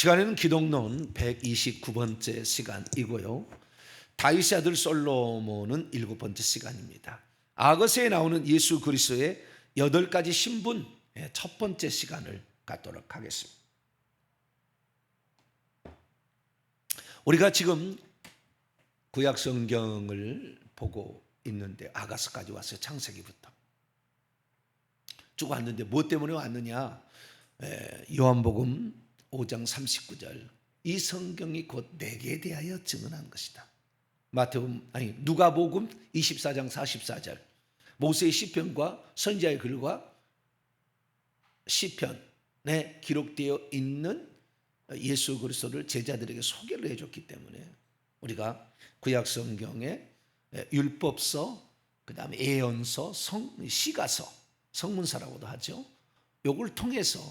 시간에는 기독론 129번째 시간이고요. 다윗의 아들 솔로몬은 7번째 시간입니다. 아거서에 나오는 예수 그리스도의 8가지 신분 첫 번째 시간을 갖도록 하겠습니다. 우리가 지금 구약 성경을 보고 있는데 아가서까지 왔어요. 창세기부터 쭉 왔는데 무엇 때문에 왔느냐? 요한복음 5장 39절, 이 성경이 곧 내게 대하여 증언한 것이다. 누가복음 24장 44절, 모세의 시편과 선지자의 글과 시편에 기록되어 있는 예수 그리스도를 제자들에게 소개를 해줬기 때문에 우리가 구약 성경의 율법서, 그 다음에 예언서, 시가서, 성문서라고도 하죠. 요걸 통해서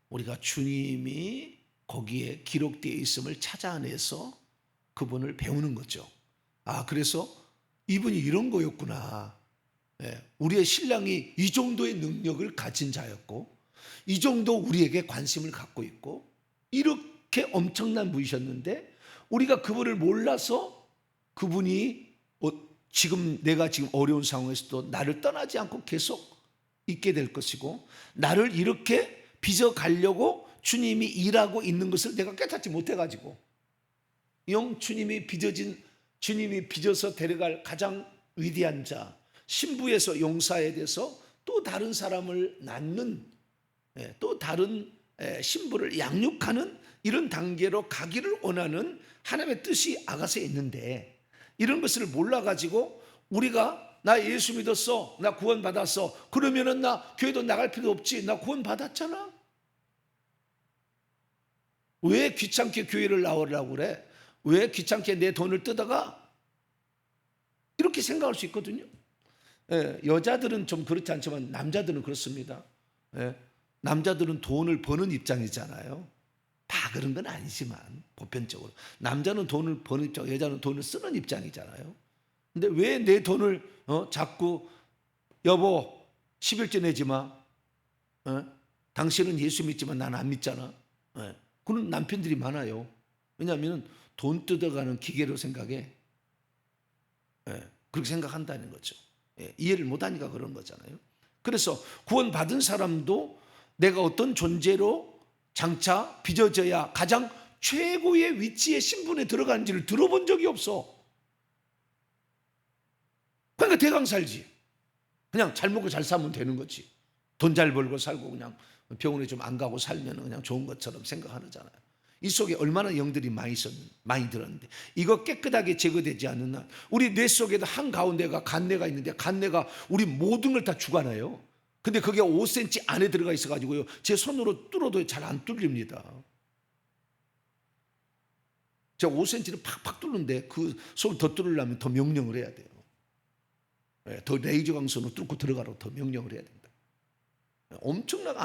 우리가 주님이 거기에 기록되어 있음을 찾아내서 그분을 배우는 거죠. 그래서 이분이 이런 거였구나. 우리의 신랑이 이 정도의 능력을 가진 자였고, 이 정도 우리에게 관심을 갖고 있고, 이렇게 엄청난 분이셨는데 우리가 그분을 몰라서 그분이 내가 지금 어려운 상황에서도 나를 떠나지 않고 계속 있게 될 것이고, 나를 이렇게 빚어가려고 주님이 일하고 있는 것을 내가 깨닫지 못해가지고 주님이 빚어서 데려갈 가장 위대한 자, 신부에서 용사에 대해서 또 다른 사람을 낳는, 또 다른 신부를 양육하는 이런 단계로 가기를 원하는 하나님의 뜻이 아가서에 있는데, 이런 것을 몰라가지고 우리가 나 예수 믿었어, 나 구원 받았어, 그러면은 나 교회도 나갈 필요 없지, 나 구원 받았잖아, 왜 귀찮게 교회를 나오려고 그래, 왜 귀찮게 내 돈을 뜯어가, 이렇게 생각할 수 있거든요. 여자들은 좀 그렇지 않지만 남자들은 그렇습니다. 남자들은 돈을 버는 입장이잖아요. 다 그런 건 아니지만 보편적으로 남자는 돈을 버는 입장, 여자는 돈을 쓰는 입장이잖아요. 근데 왜 내 돈을 자꾸 여보 11조 내지 마, 당신은 예수 믿지만 난 안 믿잖아, 그런 남편들이 많아요. 왜냐하면 돈 뜯어가는 기계로 생각해. 그렇게 생각한다는 거죠. 이해를 못하니까 그런 거잖아요. 그래서 구원받은 사람도 내가 어떤 존재로 장차 빚어져야 가장 최고의 위치의 신분에 들어가는지를 들어본 적이 없어. 그러니까 대강 살지. 그냥 잘 먹고 잘 살면 되는 거지. 돈 잘 벌고 살고 그냥 병원에 좀 안 가고 살면 그냥 좋은 것처럼 생각하잖아요. 이 속에 얼마나 영들이 많이 들었는데, 이거 깨끗하게 제거되지 않는 한 우리 뇌 속에도 한가운데가 간내가 있는데, 간내가 우리 모든 걸 다 주관해요. 근데 그게 5cm 안에 들어가 있어가지고요, 제 손으로 뚫어도 잘 안 뚫립니다. 제가 5cm를 팍팍 뚫는데 그 손을 더 뚫으려면 더 명령을 해야 돼요. 더 레이저 광선으로 뚫고 들어가라고 더 명령을 해야 된다. 엄청난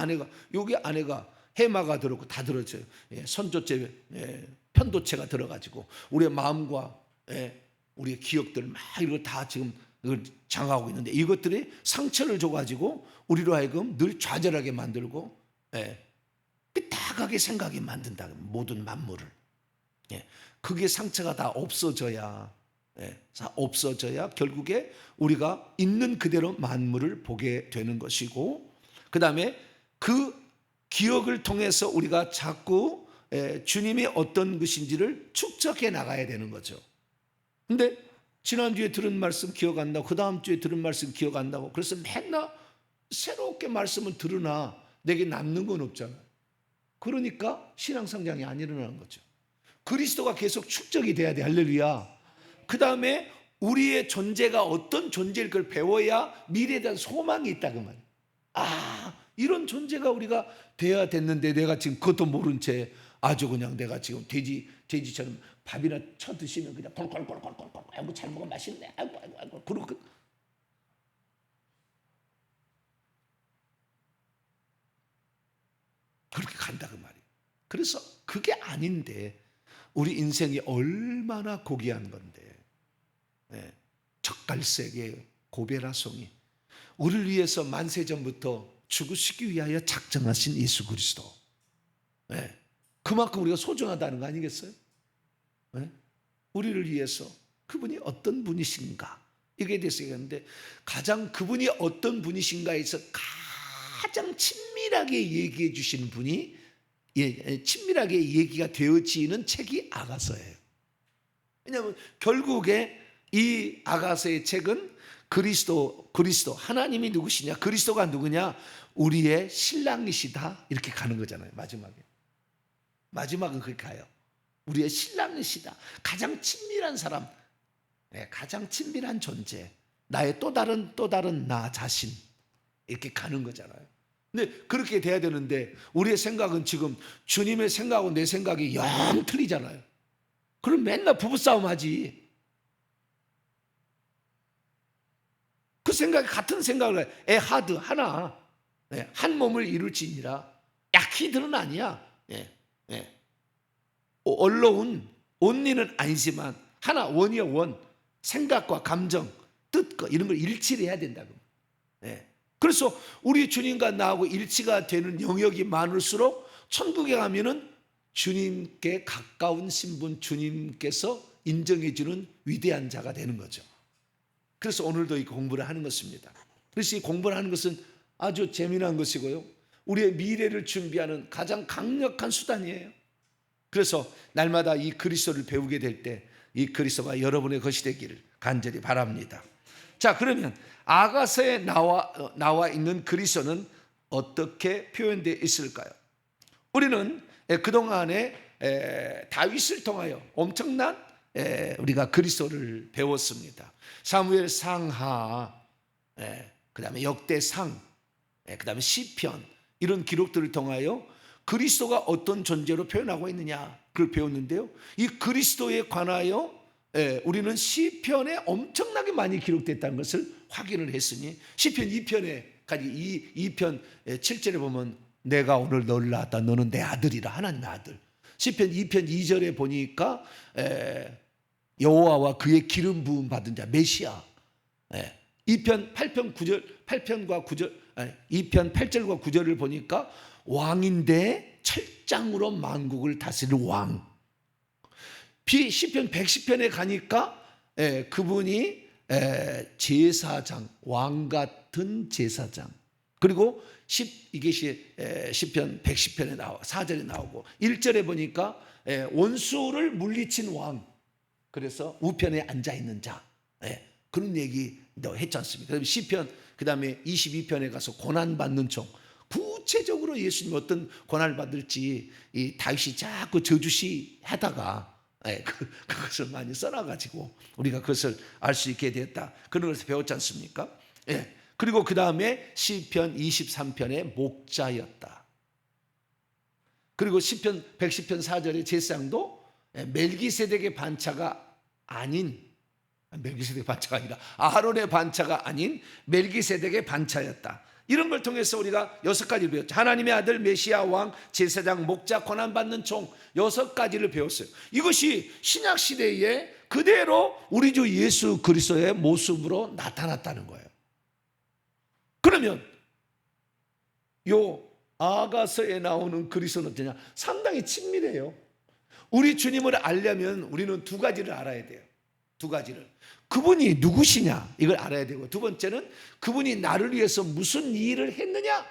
여기 안에가 해마가 들었고 다 들어져요. 선조체, 편도체가 들어가지고 우리의 마음과 우리의 기억들 막 이거 다 지금 이걸 장악하고 있는데, 이것들이 상처를 줘가지고 우리로 하여금 늘 좌절하게 만들고 삐딱하게 생각이 만든다. 모든 만물을. 그게 상처가 다 없어져야 결국에 우리가 있는 그대로 만물을 보게 되는 것이고, 그 다음에 그 기억을 통해서 우리가 자꾸 주님이 어떤 것인지를 축적해 나가야 되는 거죠. 근데 지난주에 들은 말씀 기억 안 나고, 그 다음 주에 들은 말씀 기억 안 나고, 그래서 맨날 새롭게 말씀을 들으나 내게 남는 건 없잖아요. 그러니까 신앙성장이 안 일어나는 거죠. 그리스도가 계속 축적이 돼야 돼. 할렐루야. 그 다음에 우리의 존재가 어떤 존재일 걸 배워야 미래에 대한 소망이 있다 그 말이에요. 이런 존재가 우리가 돼야 됐는데, 내가 지금 그것도 모른 채 아주 그냥 내가 지금 돼지처럼 밥이나 쳐 드시면 그냥 콜콜콜콜콜, 아이고 잘 먹어 맛있네, 아이고 그러고 그렇게 간다 그 말이에요. 그래서 그게 아닌데 우리 인생이 얼마나 고귀한 건데, 적갈색의 고베라송이 우리를 위해서 만세전부터 죽으시기 위하여 작정하신 예수 그리스도, 그만큼 우리가 소중하다는 거 아니겠어요? 네? 우리를 위해서 그분이 어떤 분이신가, 이게 대해서 얘기하는데, 가장 그분이 어떤 분이신가에서 가장 친밀하게 얘기해 주시는 분이, 친밀하게 얘기가 되어지는 책이 아가서예요. 왜냐하면 결국에 이 아가서의 책은 그리스도 하나님이 누구시냐, 그리스도가 누구냐, 우리의 신랑이시다, 이렇게 가는 거잖아요. 마지막은 그렇게 가요. 우리의 신랑이시다, 가장 친밀한 사람, 가장 친밀한 존재, 나의 또 다른 나 자신, 이렇게 가는 거잖아요. 근데 그렇게 돼야 되는데 우리의 생각은 지금 주님의 생각하고 내 생각이 영 틀리잖아요. 그럼 맨날 부부싸움 하지. 그 생각이 같은 생각을 해. 에하드, 하나, 한 몸을 이룰지니라. 야키드는 아니야. 언로운 온리는 아니지만 하나, 원이야 원. 생각과 감정, 뜻과 이런 걸 일치를 해야 된다고. 그래서 우리 주님과 나하고 일치가 되는 영역이 많을수록 천국에 가면은 주님께 가까운 신분, 주님께서 인정해 주는 위대한 자가 되는 거죠. 그래서 오늘도 이 공부를 하는 것입니다. 그래서 이 공부를 하는 것은 아주 재미난 것이고요, 우리의 미래를 준비하는 가장 강력한 수단이에요. 그래서 날마다 이 그리스도를 배우게 될 때 이 그리스도가 여러분의 것이 되기를 간절히 바랍니다. 자, 그러면 아가서에 나와 있는 그리스도는 어떻게 표현되어 있을까요? 우리는 그동안에 다윗을 통하여 엄청난 우리가 그리스도를 배웠습니다. 사무엘 상하, 그 다음에 역대상, 그 다음에 시편, 이런 기록들을 통하여 그리스도가 어떤 존재로 표현하고 있느냐, 그걸 배웠는데요, 이 그리스도에 관하여 우리는 시편에 엄청나게 많이 기록됐다는 것을 확인을 했으니, 시편 2편에 2편 7절에 보면 내가 오늘 너를 낳았다, 너는 내 아들이라, 하나님의 아들. 시편 2편 2절에 보니까 여호와와 그의 기름 부음 받은 자 메시아. 2편 8편 8절과 9절을 보니까 왕인데 철장으로 만국을 다스릴 왕. 시편 110편에 가니까 그분이 제사장, 왕 같은 제사장. 그리고 이게 시편 110편에 나와 4절에 나오고 1절에 보니까 원수를 물리친 왕. 그래서 우편에 앉아 있는 자. 그런 얘기도 했지 않습니까? 그다음에 시편, 그다음에 22편에 가서 고난 받는 종. 구체적으로 예수님이 어떤 고난을 받을지 이 다윗이 자꾸 저주시 하다가 그것을 많이 써놔가지고 우리가 그것을 알 수 있게 됐다, 그런 것을 배웠지 않습니까? 그리고 그 다음에 시편 23편의 목자였다. 그리고 시편 110편 4절의 제사장도 멜기세덱의 반차가 아닌, 멜기세덱의 반차가 아니라 아론의 반차가 아닌 멜기세덱의 반차였다. 이런 걸 통해서 우리가 6가지를 배웠죠. 하나님의 아들, 메시아, 왕, 제사장, 목자, 고난받는 종, 6가지를 배웠어요. 이것이 신약시대에 그대로 우리 주 예수 그리스도의 모습으로 나타났다는 거예요. 그러면 요 아가서에 나오는 그리스도는 어떠냐? 상당히 친밀해요. 우리 주님을 알려면 우리는 2가지를 알아야 돼요. 2가지를. 그분이 누구시냐, 이걸 알아야 되고, 두 번째는 그분이 나를 위해서 무슨 일을 했느냐,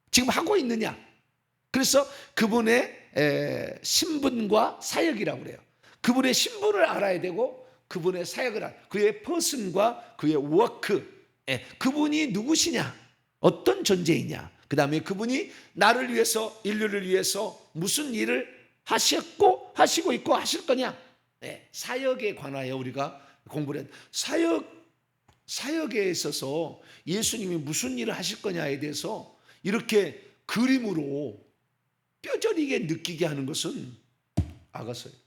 지금 하고 있느냐. 그래서 그분의 신분과 사역이라고 그래요. 그분의 신분을 알아야 되고 그분의 사역을 알아야 돼요. 그의 퍼슨과 그의 워크, 그분이 누구시냐, 어떤 존재이냐, 그 다음에 그분이 나를 위해서, 인류를 위해서 무슨 일을 하시고 있고 하실 거냐. 사역에 관하여 우리가 공부를 했. 사역에 있어서 예수님이 무슨 일을 하실 거냐에 대해서 이렇게 그림으로 뼈저리게 느끼게 하는 것은 아가서예요.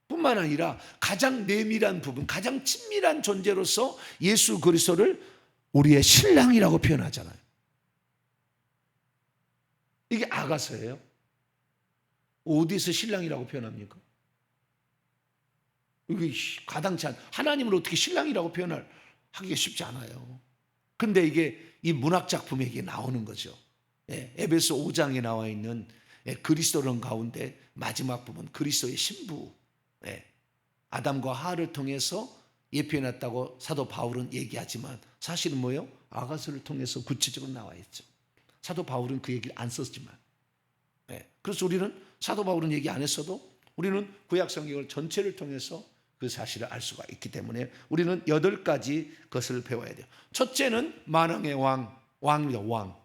뿐만 아니라 가장 내밀한 부분, 가장 친밀한 존재로서 예수 그리스도를 우리의 신랑이라고 표현하잖아요. 이게 아가서예요. 어디서 신랑이라고 표현합니까? 이게 가당치 않. 하나님을 어떻게 신랑이라고 하기가 쉽지 않아요. 그런데 이게 이 문학 작품에 이게 나오는 거죠. 에베소 5장에 나와 있는 그리스도론 가운데 마지막 부분 그리스도의 신부, 아담과 하와를 통해서 예표해놨다고 사도 바울은 얘기하지만 사실은 뭐예요? 아가서를 통해서 구체적으로 나와 있죠. 사도 바울은 그 얘기를 안 썼지만, 그래서 우리는 사도 바울은 얘기 안 했어도 우리는 구약 성경을 전체를 통해서 그 사실을 알 수가 있기 때문에 우리는 8가지 것을 배워야 돼요. 첫째는 만왕의 왕입니다. 왕.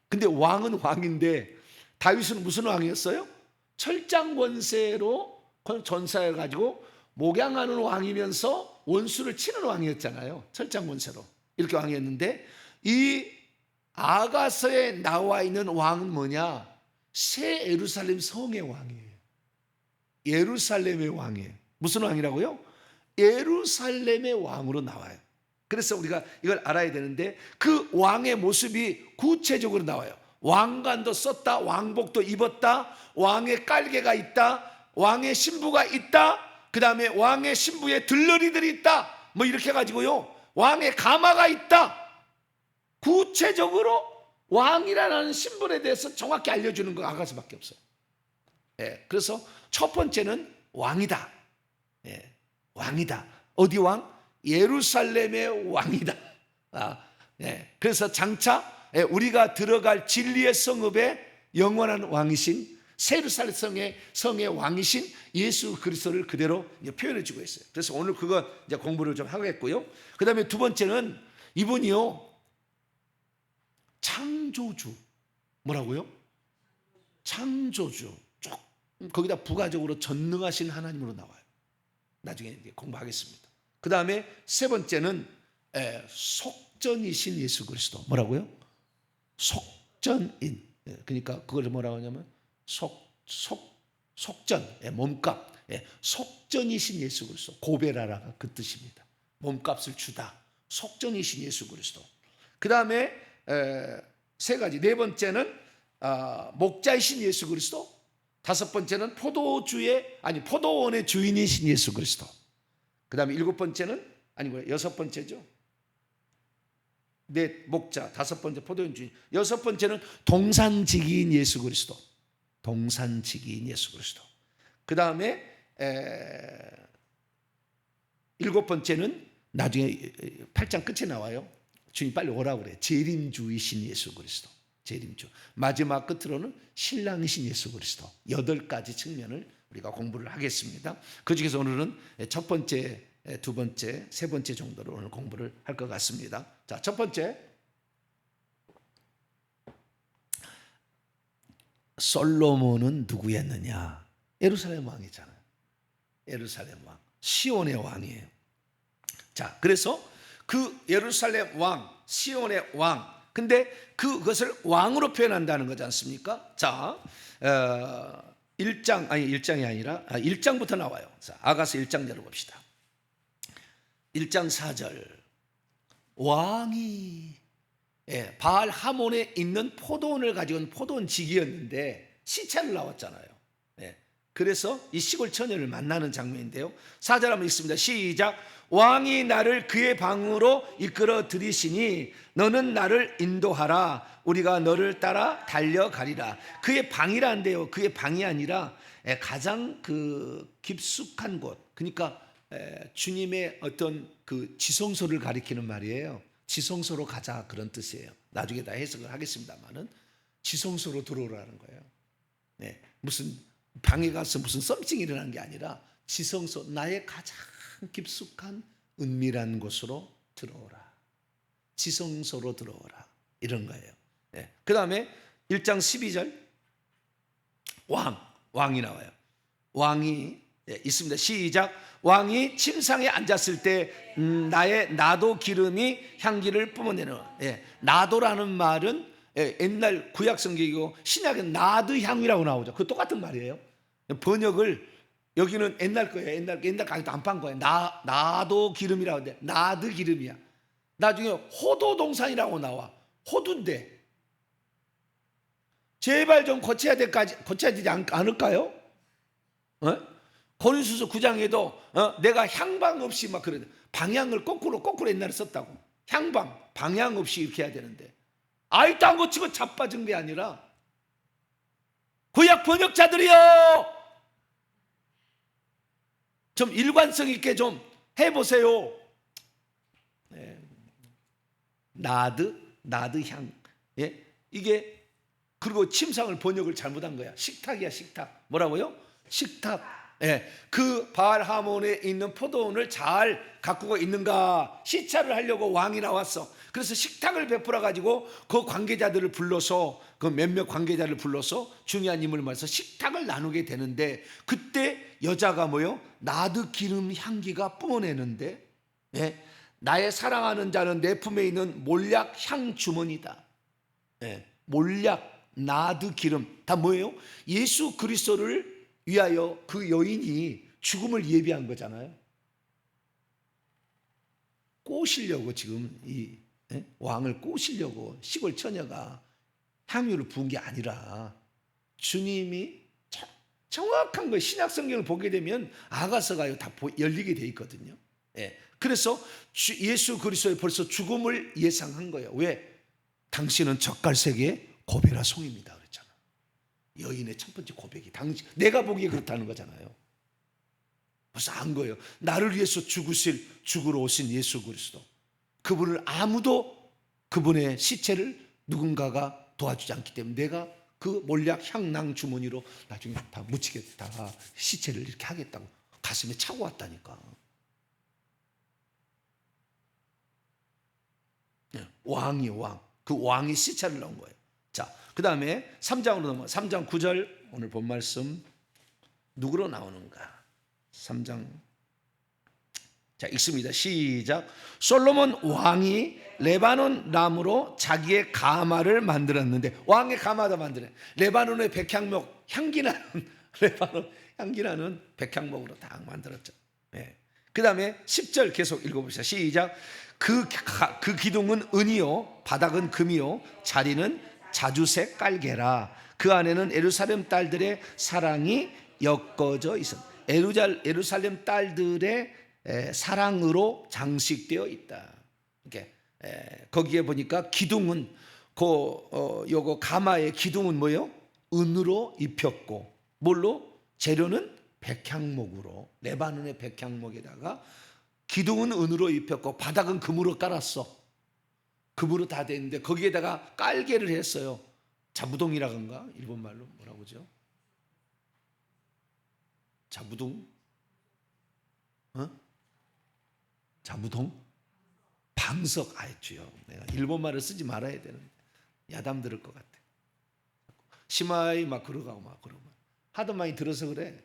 근데 왕은 왕인데 다윗은 무슨 왕이었어요? 철장 권세로 전사해가지고 목양하는 왕이면서 원수를 치는 왕이었잖아요. 철장 권세로 이렇게 왕이었는데, 이 아가서에 나와 있는 왕은 뭐냐? 새 예루살렘 성의 왕이에요. 예루살렘의 왕이에요. 무슨 왕이라고요? 예루살렘의 왕으로 나와요. 그래서 우리가 이걸 알아야 되는데 그 왕의 모습이 구체적으로 나와요. 왕관도 썼다, 왕복도 입었다, 왕의 깔개가 있다, 왕의 신부가 있다, 그 다음에 왕의 신부의 들러리들이 있다, 뭐 이렇게 해가지고요, 왕의 가마가 있다. 구체적으로 왕이라는 신분에 대해서 정확히 알려주는 거 아가서밖에 없어요. 그래서 첫 번째는 왕이다. 왕이다. 어디 왕? 예루살렘의 왕이다. 그래서 장차 우리가 들어갈 진리의 성읍에 영원한 왕이신 새 예루살렘 성의 왕이신 예수 그리스도를 그대로 표현해 주고 있어요. 그래서 오늘 그거 이제 공부를 좀 하겠고요. 그 다음에 두 번째는 이분이요, 창조주. 뭐라고요? 창조주. 거기다 부가적으로 전능하신 하나님으로 나와요. 나중에 이제 공부하겠습니다. 그 다음에 세 번째는 속전이신 예수 그리스도. 뭐라고요? 속전인. 그러니까 그걸 뭐라고 하냐면 속전, 몸값. 속전이신 예수 그리스도. 고베라라가 그 뜻입니다. 몸값을 주다. 속전이신 예수 그리스도. 그 다음에 세 가지. 네 번째는 목자이신 예수 그리스도. 다섯 번째는 포도원의 주인이신 예수 그리스도. 그 다음에 일곱 번째는 여섯 번째죠. 목자, 다섯 번째 포도원 주인, 여섯 번째는 동산지기인 예수 그리스도. 동산지기인 예수 그리스도. 그 다음에 일곱 번째는 나중에 8장 끝에 나와요. 주님 빨리 오라고 그래. 재림주이신 예수 그리스도. 재림주. 마지막 끝으로는 신랑이신 예수 그리스도. 8가지 측면을 우리가 공부를 하겠습니다. 그 중에서 오늘은 첫 번째, 두 번째, 세 번째 정도로 오늘 공부를 할 것 같습니다. 자, 첫 번째, 솔로몬은 누구였느냐? 예루살렘 왕이잖아요. 예루살렘 왕, 시온의 왕이에요. 자, 그래서 그 예루살렘 왕, 시온의 왕, 근데 그것을 왕으로 표현한다는 거지 않습니까? 자, 1장이 아니라 1장부터 나와요. 자, 아가서 1장 열어봅시다. 1장 4절. 왕이 바알 하몬에 있는 포도원을 가지고 온 포도원 직이었는데 시체를 나왔잖아요. 그래서 이 시골 처녀를 만나는 장면인데요. 4절 한번 읽습니다. 시작. 왕이 나를 그의 방으로 이끌어 들이시니 너는 나를 인도하라. 우리가 너를 따라 달려가리라. 그의 방이란데요. 그의 방이 아니라 가장 그 깊숙한 곳. 그러니까 주님의 어떤 그 지성소를 가리키는 말이에요. 지성소로 가자, 그런 뜻이에요. 나중에 다 해석을 하겠습니다만은 지성소로 들어오라는 거예요. 무슨 방에 가서 무슨 썸씽이 일어나는 게 아니라 지성소, 나의 가장 깊숙한 은밀한 곳으로 들어오라. 지성소로 들어오라. 이런 거예요. 그 다음에 1장 12절 왕이 나와요. 왕이 있습니다. 시작. 왕이 침상에 앉았을 때 나의 나도 기름이 향기를 뿜어내는. 나도라는 말은 옛날 구약 성경이고 신약에 나드 향이라고 나오죠. 그 똑같은 말이에요. 번역을 여기는 옛날 거예요. 옛날 강의도 안 판 거예요. 나도 기름이라고 하는데 나드 기름이야. 나중에 호도 동산이라고 나와. 호두인데 제발 좀 고쳐야 되지 않을까요? 고린도후서 9장에도 내가 향방 없이 막 그래. 방향을 거꾸로 옛날에 썼다고. 방향 없이 이렇게 해야 되는데 아직도 안 고치고 자빠진 게 아니라 구약 번역자들이여, 좀 일관성 있게 좀 해보세요. 나드 향. 예? 이게, 그리고 침상을 번역을 잘못한 거야. 식탁이야, 식탁. 뭐라고요? 식탁. 예, 그 바알 하몬에 있는 포도원을 잘 가꾸고 있는가 시찰을 하려고 왕이 나왔어. 그래서 식탁을 베풀어 가지고 그 관계자들을 불러서, 그 몇몇 관계자를 불러서 중요한 인물을 말해서 식탁을 나누게 되는데, 그때 여자가 뭐요? 나드 기름 향기가 뿜어내는데, 예, 나의 사랑하는 자는 내 품에 있는 몰약 향 주머니다. 예, 몰약, 나드 기름 다 뭐예요? 예수 그리스도를 위하여 그 여인이 죽음을 예비한 거잖아요. 꼬시려고 지금 이 왕을 꼬시려고 시골 처녀가 향유를 부은 게 아니라, 주님이 정확한 거, 신약 성경을 보게 되면 아가서가 다 열리게 돼 있거든요. 예. 그래서 예수 그리스도의 벌써 죽음을 예상한 거예요. 왜? 당신은 젓갈색의 고베라 송입니다 그랬잖아. 여인의 첫 번째 고백이 내가 보기에 그렇다는 거잖아요. 벌써 안 거예요. 나를 위해서 죽으러 오신 예수 그리스도, 그분을 아무도, 그분의 시체를 누군가가 도와주지 않기 때문에 내가 그 몰약 향낭 주머니로 나중에 다 묻히겠다, 시체를 이렇게 하겠다고 가슴에 차고 왔다니까. 왕이 그 왕이 시체를 넣은 거예요. 자, 그 다음에 3장으로 넘어가. 3장 9절 오늘 본 말씀 누구로 나오는가? 3장, 자, 읽습니다. 시작. 솔로몬 왕이 레바논 나무로 자기의 가마를 만들었는데, 왕의 가마도 만드네. 레바논의 백향목 향기나는 레바논 향기나는 백향목으로 딱 만들었죠. 네. 그 다음에 10절 계속 읽어봅시다. 시작. 그 기둥은 은이요 바닥은 금이요 자리는 자주색 깔개라. 그 안에는 예루살렘 딸들의 사랑이 엮어져 있어. 예루살렘 딸들의 사랑으로 장식되어 있다. 이렇게 거기에 보니까 기둥은 요거 가마의 기둥은 뭐요? 은으로 입혔고, 뭘로? 재료는 백향목으로, 레바논의 백향목에다가 기둥은 은으로 입혔고 바닥은 금으로 깔았어. 금으로 다 됐는데 거기에다가 깔개를 했어요. 자부동이라던가 일본 말로 뭐라고 그러죠? 자부동? 자부동? 방석. 주여, 내가 일본 말을 쓰지 말아야 되는데 야단 들을 것 같아. 시마이 막 그러고 하도 많이 들어서 그래.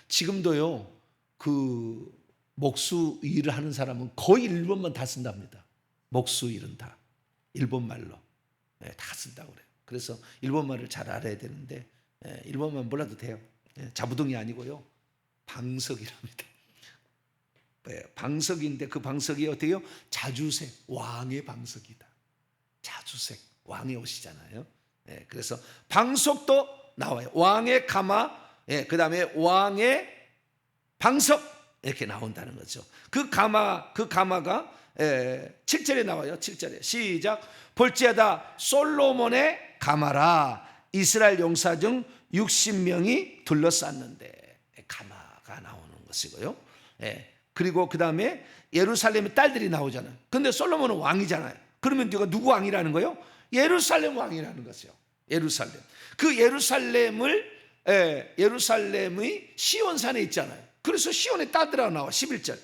지금도요, 그 목수 일을 하는 사람은 거의 일본만 다 쓴답니다. 목수 일은 다 일본 말로 다 쓴다고 그래요. 그래서 일본 말을 잘 알아야 되는데 일본만 몰라도 돼요. 자부동이 아니고요, 방석이랍니다. 방석인데 그 방석이 어때요? 자주색, 왕의 방석이다. 자주색, 왕의 옷이잖아요. 그래서 방석도 나와요. 왕의 가마, 그 다음에 왕의 방석, 이렇게 나온다는 거죠. 그 가마가 7절에 나와요. 7절에 시작. 볼지어다 솔로몬의 가마라. 이스라엘 용사 중 60명이 둘러쌌는데, 가마가 나오는 것이고요. 그리고 그 다음에 예루살렘의 딸들이 나오잖아요. 근데 솔로몬은 왕이잖아요. 그러면 누구 왕이라는 거예요? 예루살렘 왕이라는 것이요. 예루살렘. 그 예루살렘의 시온산에 있잖아요. 그래서 시온의 딸들아 나와. 11절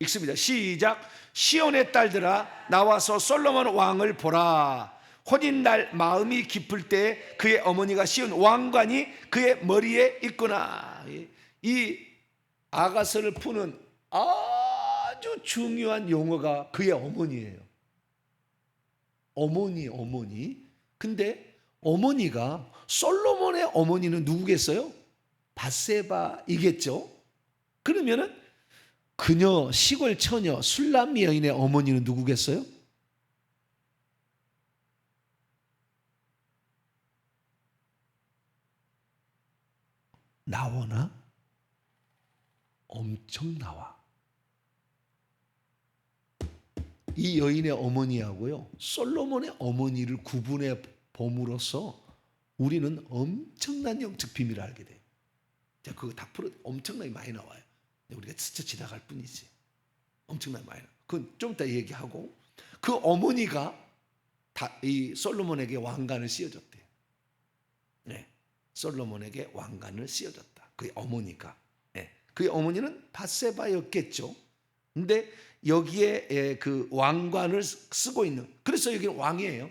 읽습니다. 시작. 시온의 딸들아 나와서 솔로몬 왕을 보라. 혼인날 마음이 깊을 때 그의 어머니가 씌운 왕관이 그의 머리에 있구나. 이 아가서를 푸는 아주 중요한 용어가 그의 어머니예요. 어머니. 근데 어머니가, 솔로몬의 어머니는 누구겠어요? 밧세바이겠죠. 그러면은 그녀, 시골 처녀 술람 여인의 어머니는 누구겠어요? 나오나? 엄청 나와. 이 여인의 어머니하고요, 솔로몬의 어머니를 구분해 봄으로써 우리는 엄청난 영적 비밀을 알게 돼요. 제가 그거 다 풀어 엄청나게 많이 나와요. 우리가 스쳐 지나갈 뿐이지. 엄청나게 많이 나와요. 그건 좀 이따 얘기하고, 그 어머니가 이 솔로몬에게 왕관을 씌워줬대요. 네, 솔로몬에게 왕관을 씌워줬다. 그의 어머니가. 네, 그의 어머니는 밧세바였겠죠. 근데 여기에 그 왕관을 쓰고 있는, 그래서 여기는 왕이에요.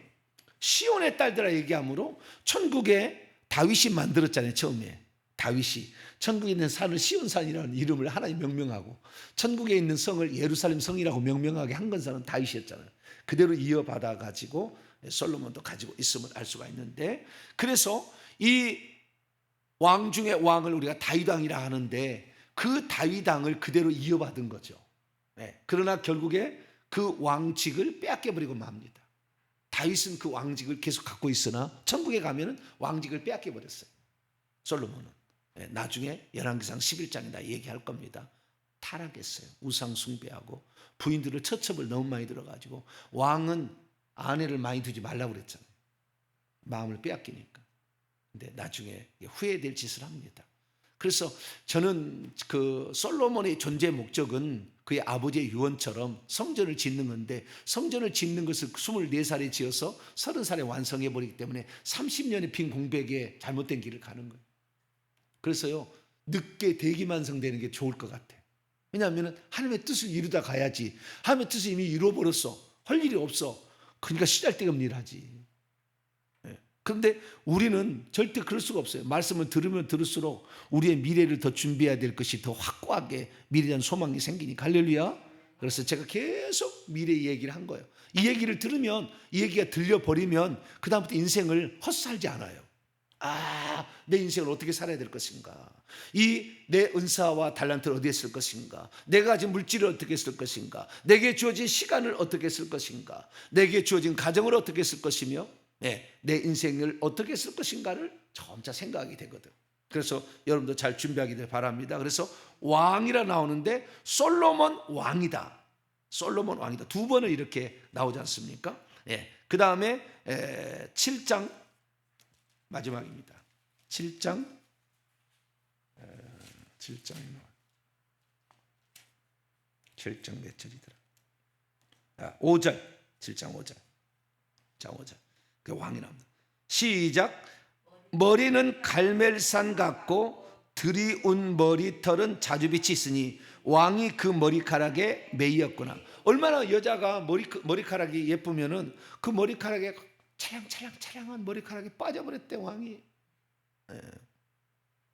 시온의 딸들아 얘기하므로 천국에 다윗이 만들었잖아요. 처음에 다윗이 천국에 있는 산을 시온산이라는 이름을 하나님 명명하고, 천국에 있는 성을 예루살렘 성이라고 명명하게 한 건사는 다윗이었잖아요. 그대로 이어받아 가지고 솔로몬도 가지고 있음을 알 수가 있는데, 그래서 이 왕 중에 왕을 우리가 다윗왕이라 하는데, 그 다윗왕을 그대로 이어받은 거죠. 네. 그러나 결국에 그 왕직을 빼앗겨버리고 맙니다. 다윗은 그 왕직을 계속 갖고 있으나 천국에 가면은 왕직을 빼앗겨버렸어요. 솔로몬은. 네. 나중에 열왕기상 11장에 얘기할 겁니다. 타락했어요. 우상 숭배하고 부인들을 처첩을 너무 많이 들어가지고, 왕은 아내를 많이 두지 말라고 그랬잖아요. 마음을 빼앗기니까. 근데 나중에 후회될 짓을 합니다. 그래서 저는 그 솔로몬의 존재 목적은 그의 아버지의 유언처럼 성전을 짓는 건데, 성전을 짓는 것을 24살에 지어서 30살에 완성해 버리기 때문에 30년의 빈 공백에 잘못된 길을 가는 거예요. 그래서요, 늦게 대기만성되는 게 좋을 것 같아요. 왜냐하면 하나님의 뜻을 이루다 가야지. 하나님의 뜻을 이미 이루어버렸어. 할 일이 없어. 그러니까 쓰잘데없는 일 하지. 그런데 우리는 절대 그럴 수가 없어요. 말씀을 들으면 들을수록 우리의 미래를 더 준비해야 될 것이 더 확고하게 미래에 대한 소망이 생기니까. 할렐루야. 그래서 제가 계속 미래 얘기를 한 거예요. 이 얘기를 들으면, 이 얘기가 들려버리면 그 다음부터 인생을 헛살지 않아요. 내 인생을 어떻게 살아야 될 것인가, 이 내 은사와 달란트를 어디에 쓸 것인가, 내가 가진 물질을 어떻게 쓸 것인가, 내게 주어진 시간을 어떻게 쓸 것인가, 내게 주어진 가정을 어떻게 쓸 것이며, 내 인생을 어떻게 쓸 것인가를 점차 생각하게 되거든. 그래서 여러분도 잘 준비하기를 바랍니다. 그래서 왕이라 나오는데 솔로몬 왕이다. 솔로몬 왕이다. 두 번을 이렇게 나오지 않습니까? 그 다음에 7장 마지막입니다. 7장 7장 몇 절이더라? 5절. 7장 5절. 자, 5절. 그 왕이 나옵니다. 시작. 머리는 갈멜산 같고 드리운 머리털은 자주빛이 있으니 왕이 그 머리카락에 매이었구나. 얼마나 여자가 머리카락이 예쁘면은 그 머리카락에 찰랑찰랑한 머리카락이 빠져버렸대, 왕이.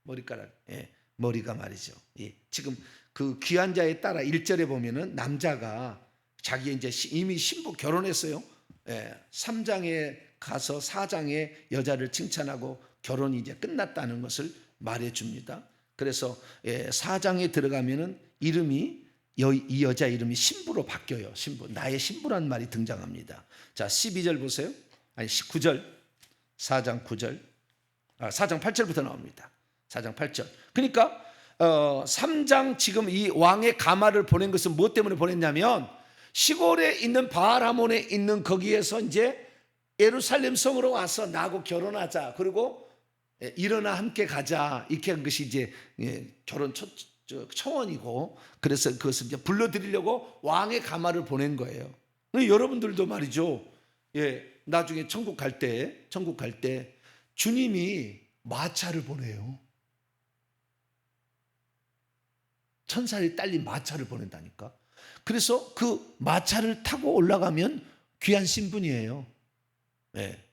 머리카락, 머리가 말이죠. 지금 그 귀한 자에 따라 1절에 보면은 남자가 자기 이제 이미 신부 결혼했어요. 3장에 가서 4장에 여자를 칭찬하고 결혼이 이제 끝났다는 것을 말해줍니다. 그래서 4장에 들어가면은 이름이 이 여자 이름이 신부로 바뀌어요. 신부, 나의 신부라는 말이 등장합니다. 자, 12절 보세요. 아니 9절, 4장 9절, 4장 8절부터 나옵니다. 4장 8절. 그러니까 3장 지금 이 왕의 가마를 보낸 것은 무엇 때문에 보냈냐면, 시골에 있는 바알하몬에 있는 거기에서 이제 예루살렘 성으로 와서 나하고 결혼하자, 그리고 일어나 함께 가자, 이렇게 한 것이 이제 결혼 초원이고, 그래서 그것을 이제 불러드리려고 왕의 가마를 보낸 거예요. 여러분들도 말이죠. 나중에 천국 갈 때 주님이 마차를 보내요. 천사를 딸린 마차를 보낸다니까. 그래서 그 마차를 타고 올라가면 귀한 신분이에요.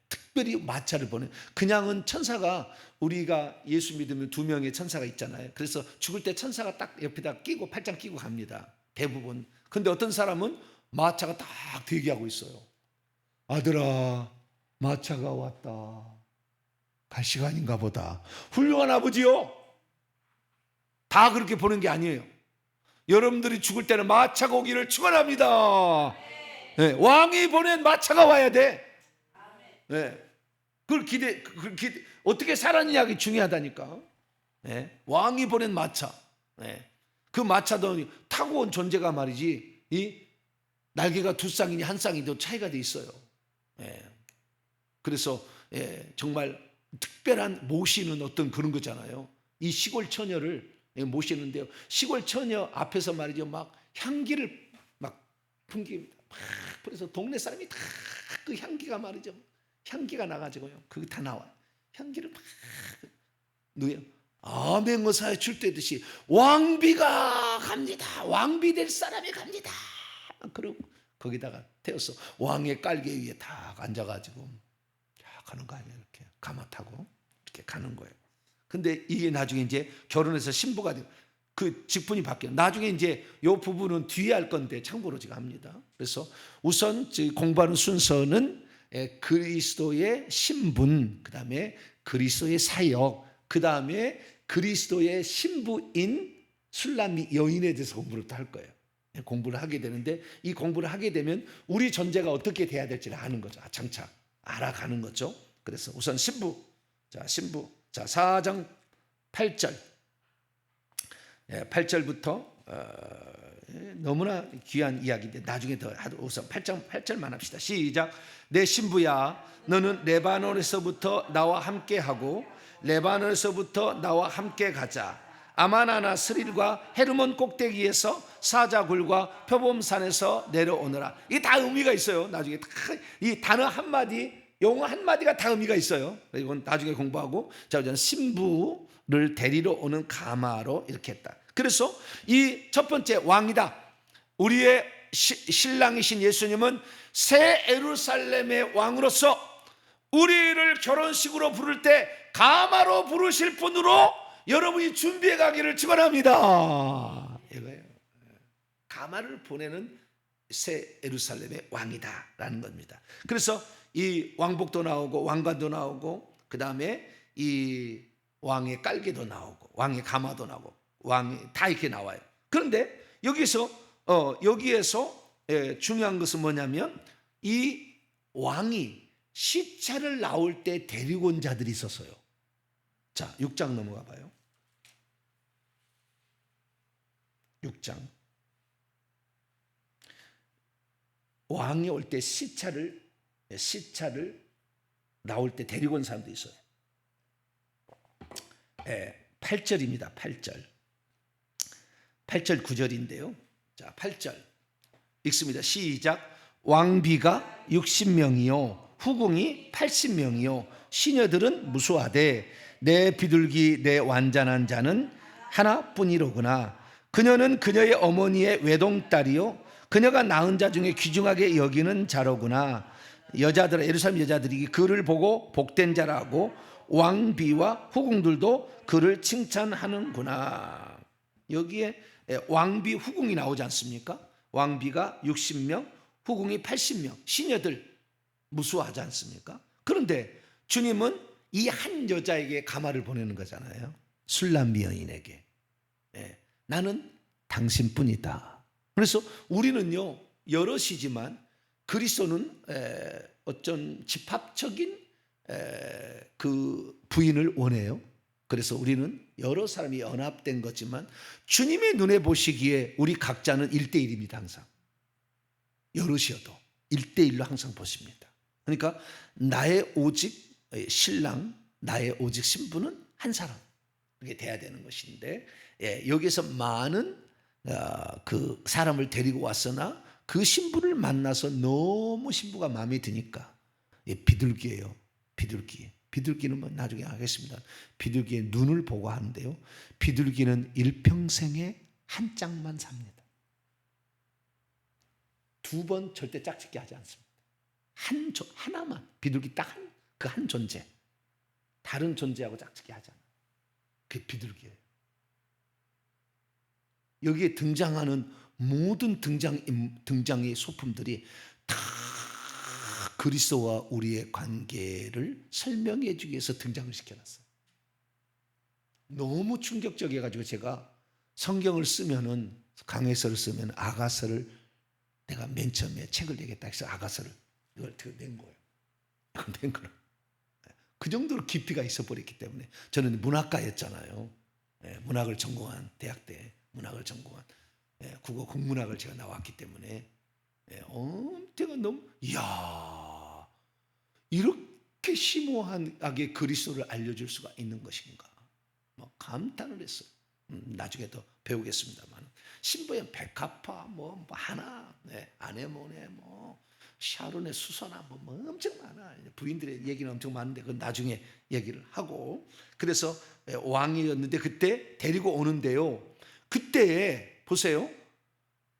특별히 마차를 보내. 그냥은 천사가, 우리가 예수 믿으면 2명의 천사가 있잖아요. 그래서 죽을 때 천사가 딱 옆에다 끼고 팔짱 끼고 갑니다, 대부분. 근데 어떤 사람은 마차가 딱 대기하고 있어요. 아들아, 마차가 왔다. 갈 시간인가 보다. 훌륭한 아버지요. 다 그렇게 보는 게 아니에요. 여러분들이 죽을 때는 마차가 오기를 축원합니다. 왕이 보낸 마차가 와야 돼. 그걸 기대 어떻게 살았느냐가 중요하다니까. 왕이 보낸 마차. 그 마차도 타고 온 존재가 말이지, 이 날개가 2쌍이니 1쌍이니 차이가 돼 있어요. 그래서 정말 특별한 모시는 어떤 그런 거잖아요. 이 시골 처녀를 모시는데요. 시골 처녀 앞에서 말이죠. 막 향기를 막 풍깁니다. 막 그래서 동네 사람이 다 그 향기가 말이죠. 향기가 나가지고요. 그게 다 나와. 향기를 막 누요. 암행어사에 출두했듯이 왕비가 갑니다. 왕비 될 사람이 갑니다. 그리고 거기다가 태워서 왕의 깔개 위에 딱 앉아가지고 가는 거 아니에요. 이렇게 가마 타고 이렇게 가는 거예요. 근데 이게 나중에 이제 결혼해서 신부가 되고 그 직분이 바뀌어요. 나중에 이제 요 부분은 뒤에 할 건데 참고로 제가 합니다. 그래서 우선 공부하는 순서는 그리스도의 신분, 그 다음에 그리스도의 사역, 그 다음에 그리스도의 신부인 술람미 여인에 대해서 공부를 또 할 거예요. 공부를 하게 되는데 이 공부를 하게 되면 우리 존재가 어떻게 돼야 될지를 아는 거죠. 장차 알아가는 거죠. 그래서 우선 신부. 자, 신부. 자, 4장 8절. 8절부터 너무나 귀한 이야기인데 나중에 더 우선 8절만 합시다. 시작. 내 신부야, 너는 레바논에서부터 나와 함께하고 레바논에서부터 나와 함께 가자. 아마나나 스릴과 헤르몬 꼭대기에서 사자굴과 표범산에서 내려오너라. 이게 다 의미가 있어요. 나중에 이 단어 한마디, 용어 한마디가 다 의미가 있어요. 이건 나중에 공부하고. 자, 저는 신부를 데리러 오는 가마로 이렇게 했다. 그래서 이 첫 번째 왕이다. 우리의 신랑이신 예수님은 새 예루살렘의 왕으로서 우리를 결혼식으로 부를 때 가마로 부르실 분으로 여러분이 준비해 가기를 축원합니다. 이거예요. 가마를 보내는 새 예루살렘의 왕이다라는 겁니다. 그래서 이 왕복도 나오고 왕관도 나오고 그 다음에 이 왕의 깔개도 나오고 왕의 가마도 나오고 왕이 다 이렇게 나와요. 그런데 여기에서 중요한 것은 뭐냐면 이 왕이 시차를 나올 때 데리고 온 자들이 있었어요. 자, 6장 넘어가 봐요. 6장. 왕이 올 때 시차를 나올 때 데리고 온 사람도 있어요. 8절입니다. 8절 9절인데요. 자, 8절 읽습니다. 시작. 왕비가 60명이요 후궁이 80명이요 시녀들은 무수하되 내 비둘기 내 완전한 자는 하나뿐이로구나. 그녀는 그녀의 어머니의 외동딸이요 그녀가 낳은 자 중에 귀중하게 여기는 자로구나. 여자들, 예루살렘 여자들이 그를 보고 복된 자라고 왕비와 후궁들도 그를 칭찬하는구나. 여기에 왕비 후궁이 나오지 않습니까? 왕비가 60명, 후궁이 80명, 시녀들 무수하지 않습니까? 그런데 주님은 이 한 여자에게 가마를 보내는 거잖아요. 술람미 여인에게. 나는 당신뿐이다. 그래서 우리는요 여럿이지만 그리스도는 어떤 집합적인 그 부인을 원해요. 그래서 우리는 여러 사람이 연합된 거지만 주님의 눈에 보시기에 우리 각자는 1대1입니다. 항상 여럿이어도 1대1로 항상 보십니다. 그러니까 나의 오직 신랑, 나의 오직 신부는 한 사람 그게 돼야 되는 것인데 여기서 많은 그 사람을 데리고 왔으나 그 신부를 만나서 너무 신부가 마음에 드니까 비둘기예요. 비둘기는 뭐 나중에 하겠습니다. 비둘기의 눈을 보고 하는데요. 비둘기는 일평생에 한 짝만 삽니다. 2번 절대 짝짓기 하지 않습니다. 하나만 비둘기 딱 그 한 존재. 다른 존재하고 짝짓기 하지 않아요. 그게 비둘기예요. 여기에 등장하는 모든 등장의 소품들이 다 그리스도와 우리의 관계를 설명해 주기 위해서 등장을 시켜놨어요. 너무 충격적이어가지고 제가 성경을 쓰면은 강해서를 쓰면 아가서를 내가 맨 처음에 책을 내겠다 해서 아가서를 이걸 낸 거예요. 이걸 낸 거라. 그 정도로 깊이가 있어 버렸기 때문에 저는 문학가였잖아요. 문학을 전공한 대학 때 문학을 전공한 국어 국문학을 제가 나왔기 때문에 제가 너무 이야 이렇게 어떻게 심오하게 그리스도를 알려줄 수가 있는 것인가? 뭐 감탄을 했어요. 나중에 더 배우겠습니다만 신부의 백합화 뭐 하나, 아네모네 뭐 샤론의 수선화 뭐 엄청 많아. 부인들의 얘기는 엄청 많은데 그건 나중에 얘기를 하고, 그래서 왕이었는데 그때 데리고 오는데요. 그때 보세요.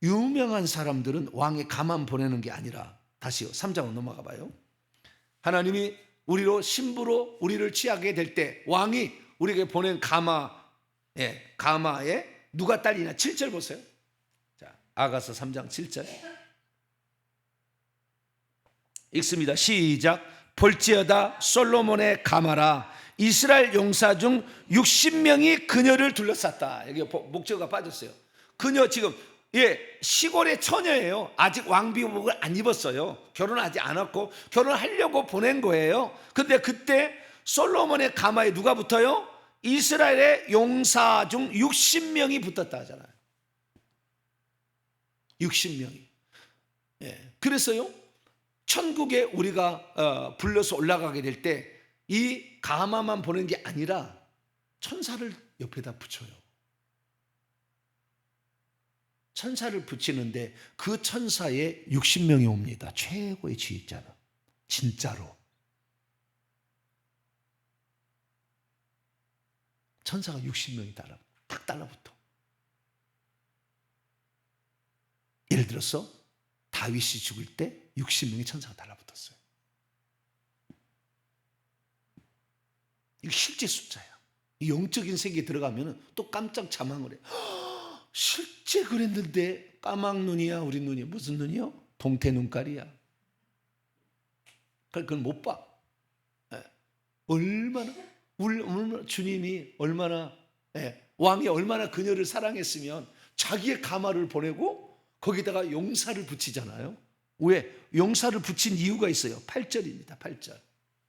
유명한 사람들은 왕의 가만 보내는 게 아니라, 다시요 3장으로 넘어가 봐요. 하나님이 우리로 신부로 우리를 취하게 될 때 왕이 우리에게 보낸 가마에 누가 딸리냐. 7절 보세요. 자, 아가서 3장 7절 읽습니다. 시작. 볼지어다 솔로몬의 가마라 이스라엘 용사 중 60명이 그녀를 둘러쌌다. 여기 목적어가 빠졌어요. 그녀 지금 시골의 처녀예요. 아직 왕비복을 안 입었어요. 결혼하지 않았고 결혼하려고 보낸 거예요. 그런데 그때 솔로몬의 가마에 누가 붙어요? 이스라엘의 용사 중 60명이 붙었다 하잖아요. 60명이. 그래서요, 천국에 우리가 불러서 올라가게 될 때 이 가마만 보는 게 아니라 천사를 옆에다 붙여요. 천사를 붙이는데 그 천사에 60명이 옵니다. 최고의 지휘자는. 진짜로. 천사가 60명이 딱 달라붙어. 예를 들어서 다윗이 죽을 때 60명의 천사가 달라붙었어요. 이거 실제 숫자야. 영적인 세계에 들어가면 또 깜짝 자망을 해. 실제 그랬는데 까막눈이야. 우리 눈이 무슨 눈이요? 동태 눈깔이야. 그걸 못 봐. 얼마나 주님이 얼마나, 왕이 얼마나 그녀를 사랑했으면 자기의 가마를 보내고 거기다가 용사를 붙이잖아요. 왜? 용사를 붙인 이유가 있어요. 8절입니다. 8절.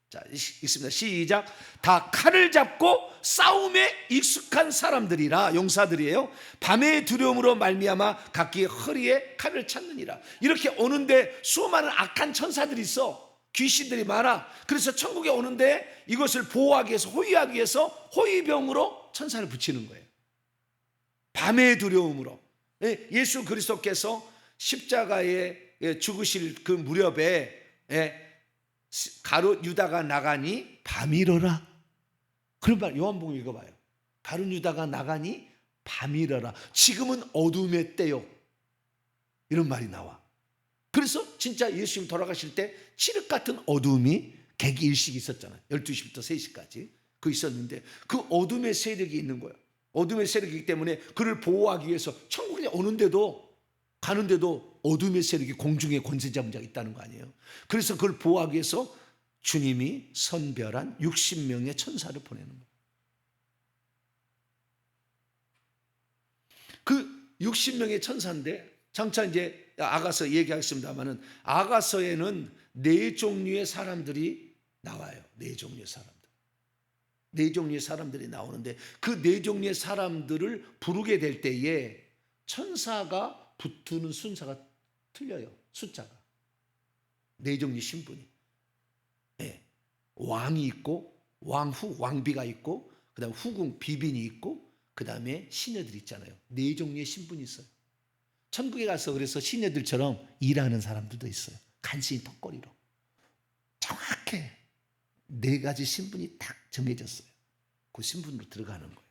자, 읽습니다. 시작. 다 칼을 잡고 싸움에 익숙한 사람들이라, 용사들이에요. 밤의 두려움으로 말미암아 각기 허리에 칼을 찾느니라. 이렇게 오는데 수많은 악한 천사들이 있어. 귀신들이 많아. 그래서 천국에 오는데 이것을 보호하기 위해서, 호위하기 위해서 호위병으로 천사를 붙이는 거예요. 밤의 두려움으로. 예수 그리스도께서 십자가에 죽으실 그 무렵에 가룟 유다가 나가니 밤이러라. 그런 말 요한복음 읽어봐요. 가룟 유다가 나가니 밤이러라. 지금은 어둠의 때요. 이런 말이 나와. 그래서 진짜 예수님 돌아가실 때 칠흑 같은 어둠이 개기일식이 있었잖아요. 12시부터 3시까지 그 있었는데 그 어둠의 세력이 있는 거예요. 어둠의 세력이기 때문에 그를 보호하기 위해서 천국에 오는데도 가는데도 어둠의 세력이 공중에 권세 잡은 자가 있다는 거 아니에요. 그래서 그걸 보호하기 위해서 주님이 선별한 60명의 천사를 보내는 거예요. 그 60명의 천사인데 장차 이제 아가서 얘기하겠습니다만은 아가서에는 4종류의 사람들이 나와요. 4종류의 사람들. 4종류의 사람들이 나오는데 그 4종류의 사람들을 부르게 될 때에 천사가 붙는 순서가 틀려요. 숫자가. 4종류의 신분이. 왕이 있고 왕후, 왕비가 있고 그 다음에 후궁, 비빈이 있고 그 다음에 시녀들이 있잖아요. 4종류의 신분이 있어요. 천국에 가서 그래서 시녀들처럼 일하는 사람들도 있어요. 간신히 턱걸이로. 정확해. 4가지 신분이 딱 정해졌어요. 그 신분으로 들어가는 거예요.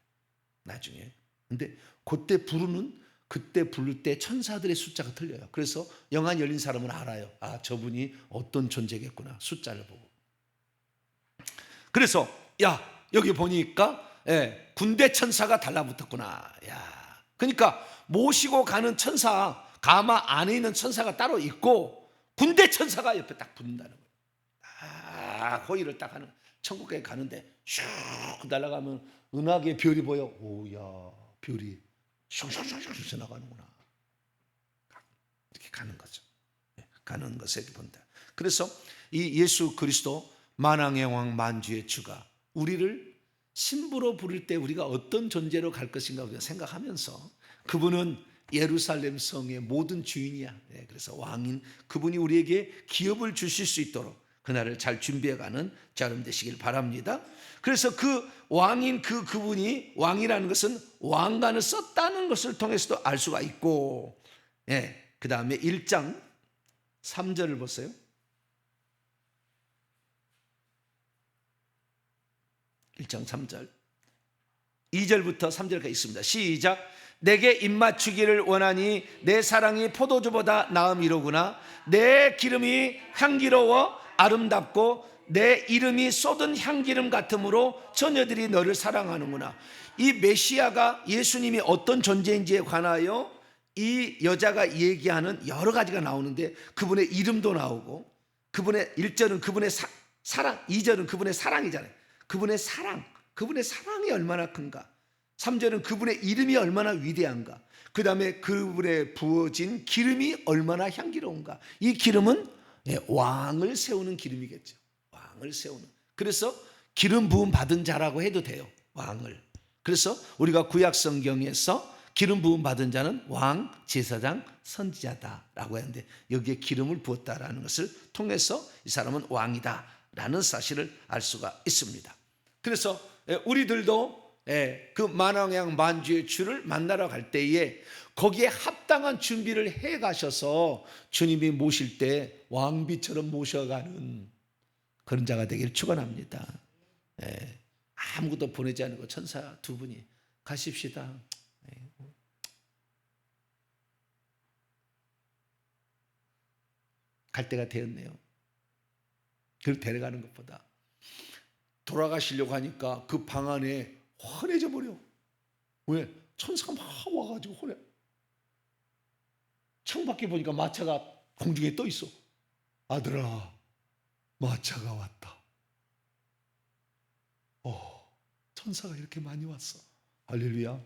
나중에. 근데 그때 부를 때 천사들의 숫자가 틀려요. 그래서 영안 열린 사람은 알아요. 아, 저분이 어떤 존재겠구나. 숫자를 보고. 그래서 여기 보니까 군대 천사가 달라붙었구나. 그러니까 모시고 가는 천사, 가마 안에 있는 천사가 따로 있고 군대 천사가 옆에 딱 붙는다는 거예요. 호의를 딱 하는. 천국에 가는데 슉 날아가면 은하계 별이 보여. 오야, 별이 슉슉슉슉 지나가는구나. 이렇게 가는 거죠. 가는 것에 본다. 그래서 이 예수 그리스도 만왕의 왕 만주의 주가 우리를 신부로 부를 때 우리가 어떤 존재로 갈 것인가 우리가 생각하면서 그분은 예루살렘 성의 모든 주인이야. 그래서 왕인 그분이 우리에게 기업을 주실 수 있도록 그날을 잘 준비해가는 자 여러분 되시길 바랍니다. 그래서 그 왕인 그분이 왕이라는 것은 왕관을 썼다는 것을 통해서도 알 수가 있고, 그 다음에 1장 3절을 보세요. 1장 3절 2절부터 3절까지 있습니다. 시작. 내게 입맞추기를 원하니 내 사랑이 포도주보다 나음이로구나. 내 기름이 향기로워 아름답고 내 이름이 쏟은 향기름 같으므로 처녀들이 너를 사랑하는구나. 이 메시아가 예수님이 어떤 존재인지에 관하여 이 여자가 얘기하는 여러 가지가 나오는데, 그분의 이름도 나오고, 그분의 1절은 그분의 사랑, 2절은 그분의 사랑이잖아요. 그분의 사랑이 얼마나 큰가. 3절은 그분의 이름이 얼마나 위대한가. 그 다음에 그분의 부어진 기름이 얼마나 향기로운가. 이 기름은 왕을 세우는 기름이겠죠. 왕을 세우는. 그래서 기름 부음 받은 자라고 해도 돼요. 왕을. 그래서 우리가 구약 성경에서 기름 부음 받은 자는 왕, 제사장, 선지자다라고 하는데, 여기에 기름을 부었다라는 것을 통해서 이 사람은 왕이다라는 사실을 알 수가 있습니다. 그래서 우리들도 그 만왕양 만주의 주를 만나러 갈 때에 거기에 합당한 준비를 해 가셔서 주님이 모실 때 왕비처럼 모셔가는 그런 자가 되기를 축원합니다. 아무것도 보내지 않고 천사 두 분이 가십시다. 갈 때가 되었네요. 그걸 데려가는 것보다 돌아가시려고 하니까 그 방 안에 환해져 버려. 왜? 천사가 막 와가지고 환해. 창밖에 보니까 마차가 공중에 떠 있어. 아들아, 마차가 왔다. 천사가 이렇게 많이 왔어. 할렐루야.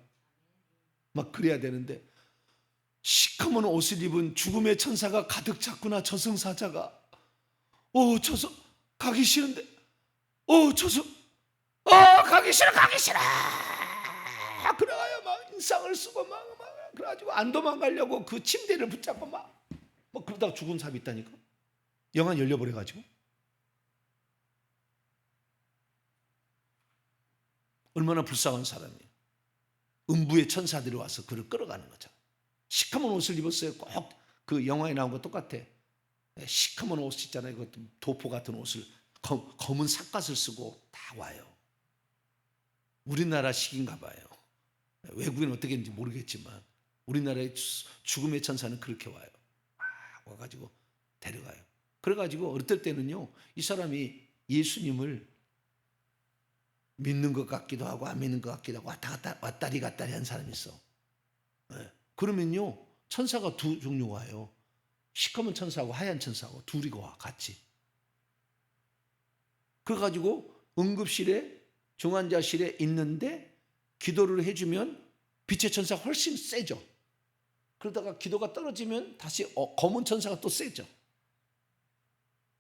막 그래야 되는데, 시커먼 옷을 입은 죽음의 천사가 가득 찼구나. 저승사자가. 가기 싫은데. 가기 싫어. 그래가야 막 인상을 쓰고 막 그래가지고 안 도망가려고 그 침대를 붙잡고 막 그러다가 죽은 사람이 있다니까. 영안 열려버려가지고. 얼마나 불쌍한 사람이에요. 음부의 천사들이 와서 그를 끌어가는 거죠. 시커먼 옷을 입었어요. 꼭 그 영화에 나온 거 똑같아. 시커먼 옷 있잖아요. 그 도포 같은 옷을, 검은 삿갓을 쓰고 다 와요. 우리나라식인가 봐요. 외국인 어떻게 했는지 모르겠지만 우리나라의 죽음의 천사는 그렇게 와요. 와가지고 데려가요. 그래가지고 어떨 때는요, 이 사람이 예수님을 믿는 것 같기도 하고 안 믿는 것 같기도 하고 왔다리 갔다리 한 사람이 있어. 그러면요, 천사가 두 종류가 와요. 시커먼 천사하고 하얀 천사하고 둘이 와, 같이. 그래가지고 응급실에, 중환자실에 있는데 기도를 해주면 빛의 천사가 훨씬 세죠. 그러다가 기도가 떨어지면 다시 검은 천사가 또 세죠.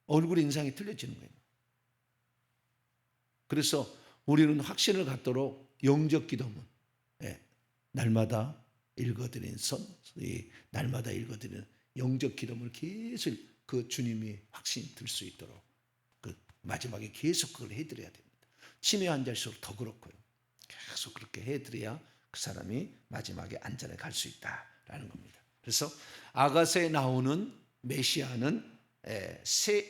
얼굴의 인상이 틀려지는 거예요. 그래서 우리는 확신을 갖도록 영적 기도문, 날마다 읽어드리는 날마다 읽어드리는 영적 기도문을 계속 그 주님이 확신이 들 수 있도록 그 마지막에 계속 그걸 해드려야 됩니다. 치매 환자일수록 더 그렇고요. 계속 그렇게 해드려야 그 사람이 마지막에 안전에 갈 수 있다라는 겁니다. 그래서 아가서에 나오는 메시아는 새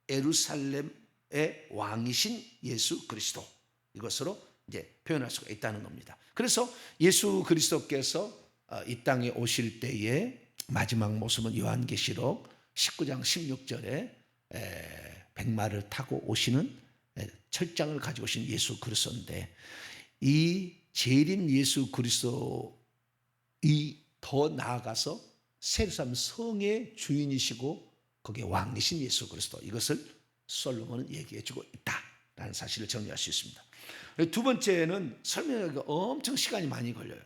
예루살렘의 왕이신 예수 그리스도, 이것으로 이제 표현할 수가 있다는 겁니다. 그래서 예수 그리스도께서 이 땅에 오실 때의 마지막 모습은 요한계시록 19장 16절에 백마를 타고 오시는 철장을 가지고 오신 예수 그리스도인데, 이 재림 예수 그리스도 더 나아가서 세르사람 성의 주인이시고 거기에 왕이신 예수 그리스도, 이것을 솔로몬은 얘기해주고 있다라는 사실을 정리할 수 있습니다. 두 번째는 설명하기가 엄청 시간이 많이 걸려요.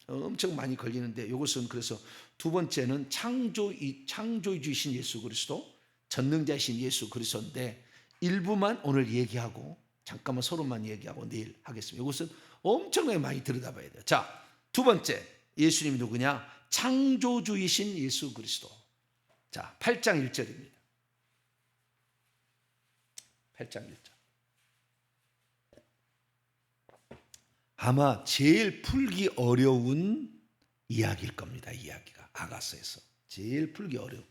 엄청 많이 걸리는데, 이것은 그래서 두 번째는 창조주이신 예수 그리스도, 전능자이신 예수 그리스도인데, 일부만 오늘 얘기하고 잠깐만 서로만 얘기하고 내일 하겠습니다. 이것은 엄청나게 많이 들여다봐야 돼요. 자, 두 번째, 예수님이 누구냐? 창조주이신 예수 그리스도. 자, 8장 1절입니다. 8장 1절. 아마 제일 풀기 어려운 이야기일 겁니다. 이야기가 아가서에서 제일 풀기 어려운.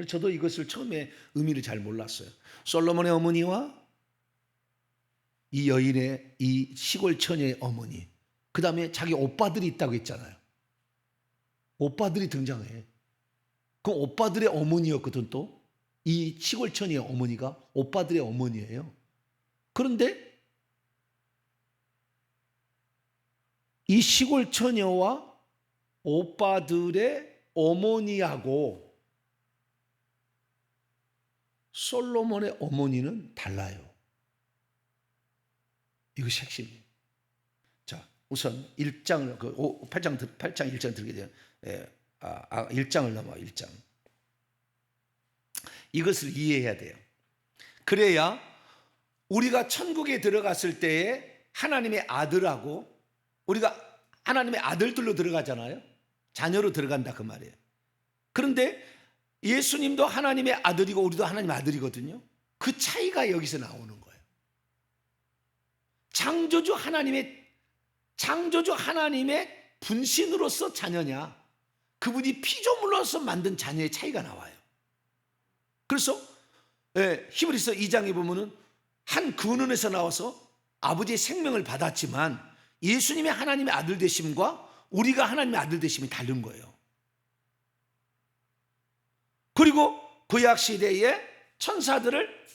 저도 이것을 처음에 의미를 잘 몰랐어요. 솔로몬의 어머니와 이 여인의 이 시골 처녀의 어머니, 그 다음에 자기 오빠들이 있다고 했잖아요. 오빠들이 등장해. 그 오빠들의 어머니였거든. 또 이 시골 처녀의 어머니가 오빠들의 어머니예요. 그런데 이 시골 처녀와 오빠들의 어머니하고 솔로몬의 어머니는 달라요. 이것이 핵심이에요. 자, 우선 1장을 8장 1장 들게 돼요. 1장을 넘어 1장. 이것을 이해해야 돼요. 그래야 우리가 천국에 들어갔을 때에 하나님의 아들하고 우리가 하나님의 아들들로 들어가잖아요. 자녀로 들어간다 그 말이에요. 그런데 예수님도 하나님의 아들이고 우리도 하나님의 아들이거든요. 그 차이가 여기서 나오는 거예요. 창조주 하나님의 분신으로서 자녀냐, 그분이 피조물로서 만든 자녀의 차이가 나와요. 그래서 히브리서 2장에 보면은 한 근원에서 나와서 아버지의 생명을 받았지만 예수님의 하나님의 아들 되심과 우리가 하나님의 아들 되심이 다른 거예요. 그리고 구약 시대의 천사들을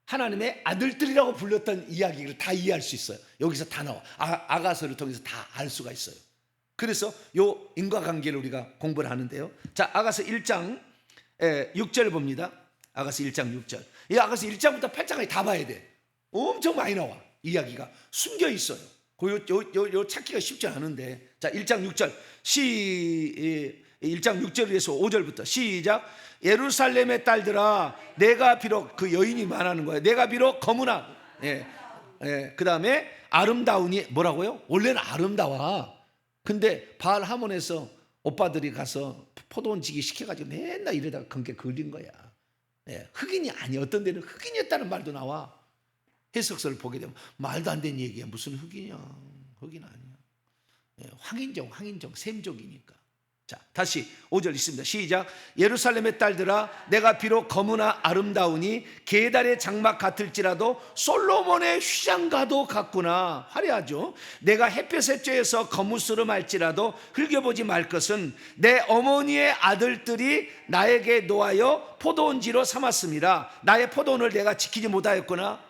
하나님의 아들들이라고 불렀던 이야기를 다 이해할 수 있어요. 여기서 다 나와. 아가서를 통해서 다 알 수가 있어요. 그래서 요 인과관계를 우리가 공부를 하는데요. 자, 아가서 1장 6절 봅니다. 아가서 1장 6절. 이 아가서 1장부터 8장까지 다 봐야 돼. 엄청 많이 나와. 이야기가 숨겨 있어요. 요 찾기가 쉽지 않은데. 자, 1장 6절. 1장 6절에서 5절부터 시작. 예루살렘의 딸들아, 내가 비록, 그 여인이 말하는 거예요. 내가 비록 거무나, 그 다음에 아름다우니, 뭐라고요? 원래는 아름다워. 근데 바알 하몬에서 오빠들이 가서 포도원 지기 시켜가지고 맨날 이러다가 건게 걸린 거야. 흑인이 아니야. 어떤 데는 흑인이었다는 말도 나와. 해석서를 보게 되면 말도 안 되는 얘기야. 무슨 흑인이야? 흑인 아니야. 황인종, 셈족이니까. 자, 다시 5절 있습니다. 시작. 예루살렘의 딸들아, 내가 비록 거무나 아름다우니 계달의 장막 같을지라도 솔로몬의 휘장과도 같구나. 화려하죠. 내가 햇볕에 쬐어서 거무스름할지라도 흘겨보지 말 것은 내 어머니의 아들들이 나에게 노하여 포도원지로 삼았습니다. 나의 포도원을 내가 지키지 못하였구나.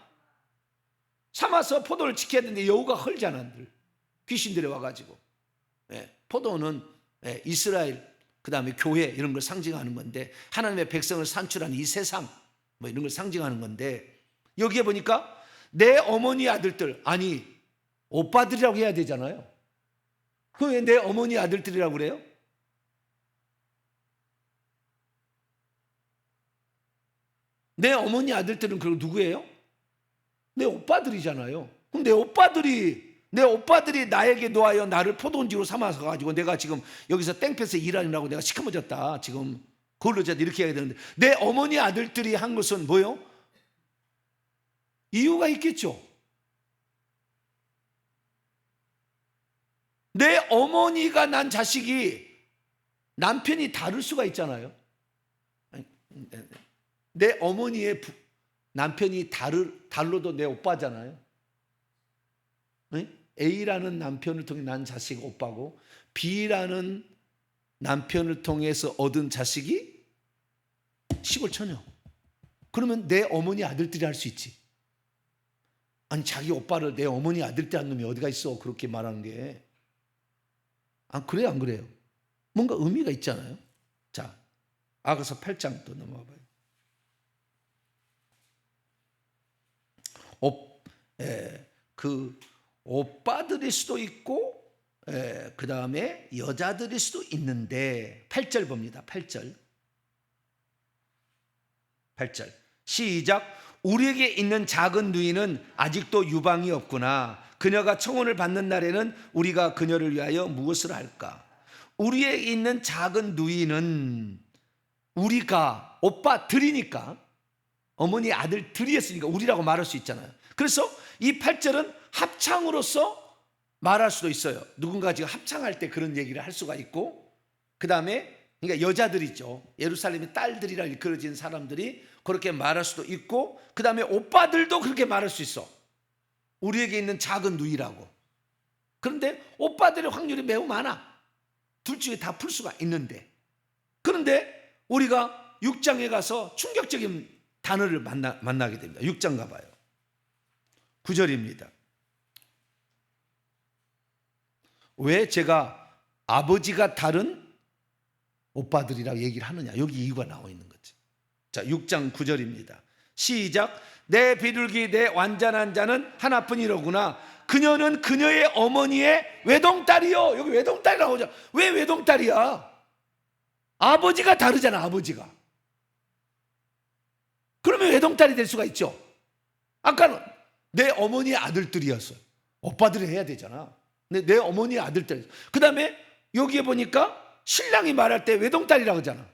삼아서 포도를 지켜야 되는데 여우가 헐잖아. 귀신들이 와가지고. 포도원은 이스라엘, 그 다음에 교회, 이런 걸 상징하는 건데, 하나님의 백성을 산출한 이 세상, 뭐 이런 걸 상징하는 건데, 여기에 보니까 내 어머니 아들들, 아니 오빠들이라고 해야 되잖아요. 그럼 왜 내 어머니 아들들이라고 그래요? 내 어머니 아들들은 그럼 누구예요? 내 오빠들이잖아요. 그럼 내 오빠들이 나에게 놓아여 나를 포도원지로 삼아서 가지고 내가 지금 여기서 땡볕에 일하느라고 내가 시커머졌다. 지금 그걸로 이렇게 해야 되는데, 내 어머니 아들들이 한 것은 뭐요? 이유가 있겠죠. 내 어머니가 난 자식이 남편이 다를 수가 있잖아요. 내 어머니의 남편이 달로도 내 오빠잖아요. A라는 남편을 통해 난 자식이 오빠고, B라는 남편을 통해서 얻은 자식이 시골 처녀. 그러면 내 어머니 아들들이 할 수 있지. 아니, 자기 오빠를 내 어머니 아들들 한 놈이 어디가 있어? 그렇게 말하는 게. 그래요, 안 그래요? 뭔가 의미가 있잖아요. 자, 아가서 8장 또 넘어가 봐요. 오빠들일 수도 있고, 그 다음에 여자들일 수도 있는데, 8절 봅니다. 8절 시작. 우리에게 있는 작은 누이는 아직도 유방이 없구나. 그녀가 청혼을 받는 날에는 우리가 그녀를 위하여 무엇을 할까? 우리에게 있는 작은 누이는, 우리가 오빠들이니까, 어머니 아들들이었으니까 우리라고 말할 수 있잖아요. 그래서 이 8절은 합창으로서 말할 수도 있어요. 누군가 지금 합창할 때 그런 얘기를 할 수가 있고, 그 다음에 그러니까 여자들이죠. 예루살렘의 딸들이라 일컬어진 사람들이 그렇게 말할 수도 있고, 그 다음에 오빠들도 그렇게 말할 수 있어. 우리에게 있는 작은 누이라고. 그런데 오빠들의 확률이 매우 많아. 둘 중에 다 풀 수가 있는데, 그런데 우리가 6장에 가서 충격적인 단어를 만나게 됩니다. 6장 가봐요. 9절입니다. 왜 제가 아버지가 다른 오빠들이라고 얘기를 하느냐, 여기 이유가 나와 있는 거지. 자, 6장 9절입니다. 시작. 내 비둘기 내 완전한 자는 하나뿐이로구나. 그녀는 그녀의 어머니의 외동딸이요. 여기 외동딸이라고 하죠. 왜 외동딸이야? 아버지가 다르잖아. 아버지가. 그러면 외동딸이 될 수가 있죠. 아까는 내 어머니의 아들들이었어요. 오빠들이 해야 되잖아. 근데 내 어머니의 아들들. 그 다음에 여기에 보니까 신랑이 말할 때 외동딸이라고 하잖아.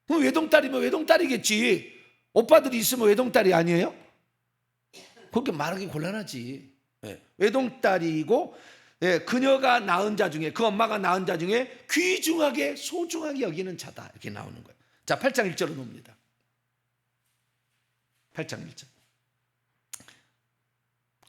그럼 외동딸이면 외동딸이겠지. 오빠들이 있으면 외동딸이 아니에요? 그렇게 말하기 곤란하지. 외동딸이고, 그녀가 낳은 자 중에, 그 엄마가 낳은 자 중에 귀중하게 소중하게 여기는 자다. 이렇게 나오는 거예요. 자, 8장 1절로 놉니다. 8장 1절.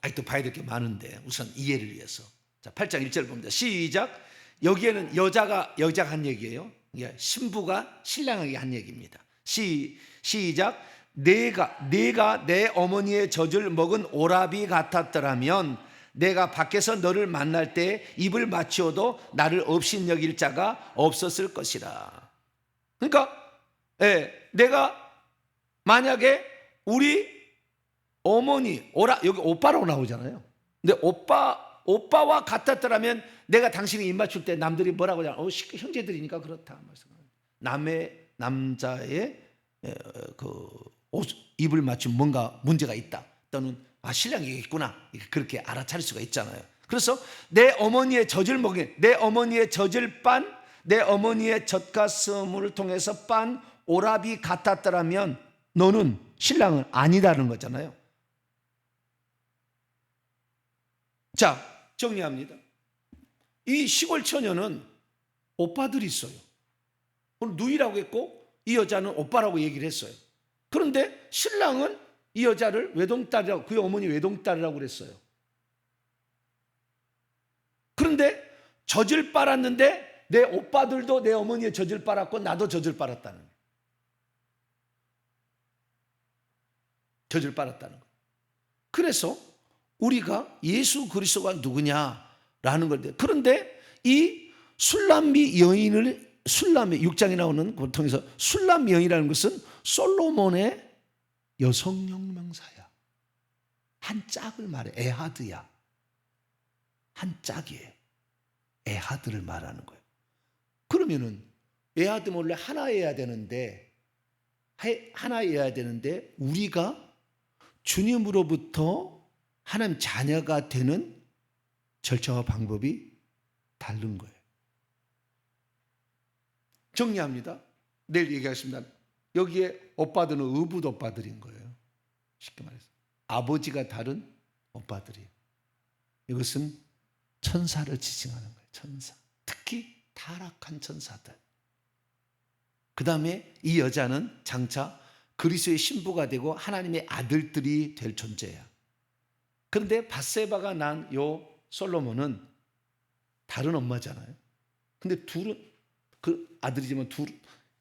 아직도 봐야 될 게 많은데 우선 이해를 위해서. 자, 8장 1절 봅니다. 시작. 여기에는 여자가 한 얘기예요. 신부가 신랑에게 한 얘기입니다. 시작. 내가 내 어머니의 젖을 먹은 오라비 같았더라면 내가 밖에서 너를 만날 때 입을 맞추어도 나를 업신여길 자가 없었을 것이라. 그러니까 내가 만약에 우리 어머니 여기 오빠라고 나오잖아요. 근데 오빠와 같았더라면 내가 당신이 입 맞출 때 남들이 뭐라고 하냐? 형제들이니까 그렇다. 남자의 입을 맞춘 뭔가 문제가 있다. 또는 신랑이 있구나. 그렇게 알아차릴 수가 있잖아요. 그래서 내 어머니의 젖을 먹인, 내 어머니의 젖을 빤, 내 어머니의 젖가슴을 통해서 빤 오라비 같았더라면 너는 신랑은 아니다는 거잖아요. 자, 정리합니다. 이 시골 처녀는 오빠들이 있어요. 오늘 누이라고 했고 이 여자는 오빠라고 얘기를 했어요. 그런데 신랑은 이 여자를 외동딸이라고, 그의 어머니 외동딸이라고 그랬어요. 그런데 젖을 빨았는데 내 오빠들도 내 어머니의 젖을 빨았고 나도 젖을 빨았다는 거예요. 젖을 빨았다는 거예요. 그래서 우리가 예수 그리스도가 누구냐라는 건데, 그런데 이 술람미 여인을, 술람미 6장에 나오는 걸 통해서 술람 여인이라는 것은 솔로몬의 여성용 명사야. 한 짝을 말해. 에하드야. 한 짝이에요. 에하드를 말하는 거예요. 그러면은 에하드는 원래 하나여야 되는데 우리가 주님으로부터 하나님 자녀가 되는 절차와 방법이 다른 거예요. 정리합니다. 내일 얘기하겠습니다. 여기에 오빠들은 의붓 오빠들인 거예요. 쉽게 말해서 아버지가 다른 오빠들이에요. 이것은 천사를 지칭하는 거예요. 천사. 특히 타락한 천사들. 그 다음에 이 여자는 장차 그리스도의 신부가 되고 하나님의 아들들이 될 존재야. 그런데 밧세바가 난 요 솔로몬은 다른 엄마잖아요. 근데 둘은 그 아들이지만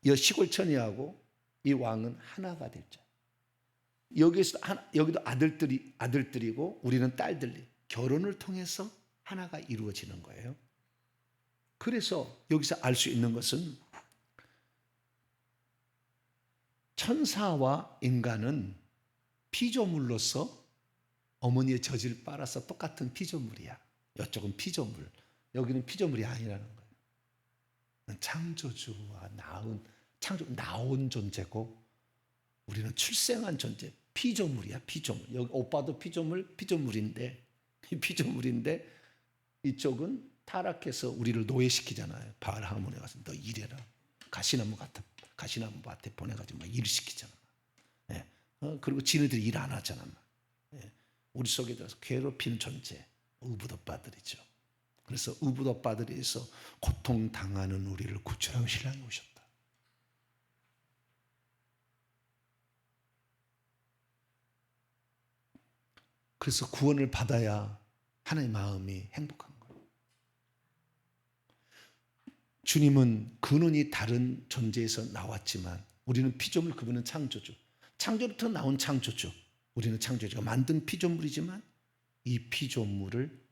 이 시골 처녀하고 이 왕은 하나가 됐죠. 여기도 아들들이고 우리는 딸들이 결혼을 통해서 하나가 이루어지는 거예요. 그래서 여기서 알 수 있는 것은 천사와 인간은 피조물로서 어머니의 젖을 빨아서 똑같은 피조물이야. 이쪽은 피조물, 여기는 피조물이 아니라는 거예요. 창조주와 나온 존재고 우리는 출생한 존재, 피조물이야. 피조물. 여기 오빠도 피조물인데 이쪽은 타락해서 우리를 노예시키잖아요. 바알 하모니에 가서 너 일해라. 가시나무 밭에 보내가지고 막 일을 시키잖아. 그리고 지네들이 일 안 하잖아. 예. 우리 속에 들어서 괴롭히는 존재, 의붓오빠들이죠. 그래서 의붓오빠들에서 고통당하는 우리를 구출하고 신랑이 오셨다. 그래서 구원을 받아야 하나님의 마음이 행복한 거예요. 주님은 근원이 다른 존재에서 나왔지만 우리는 피조물, 그분은 창조주. 창조부터 나온 창조주. 우리는 창조주가 만든 피조물이지만 이 피조물을